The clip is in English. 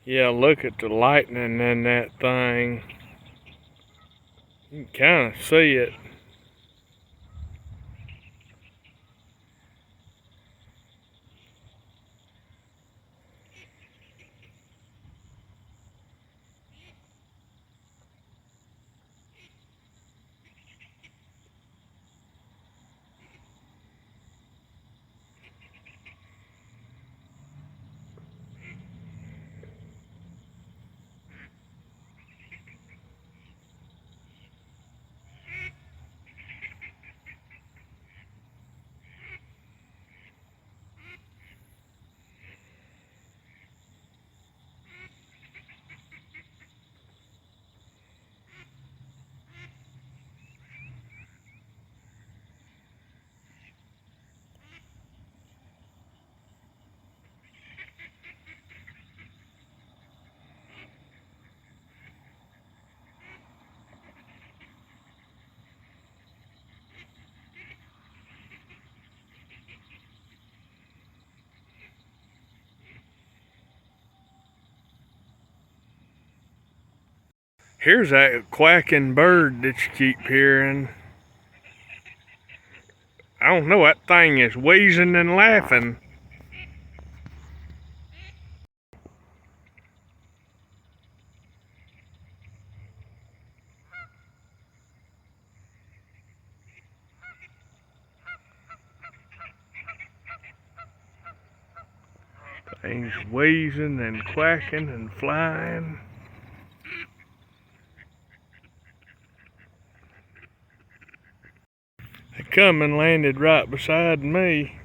Yeah, look at the lightning in that thing. You can kind of see it. Here's that quacking bird that you keep hearing. I don't know, that thing is wheezing and laughing. Thing's wheezing and quacking and flying. They come and landed right beside me.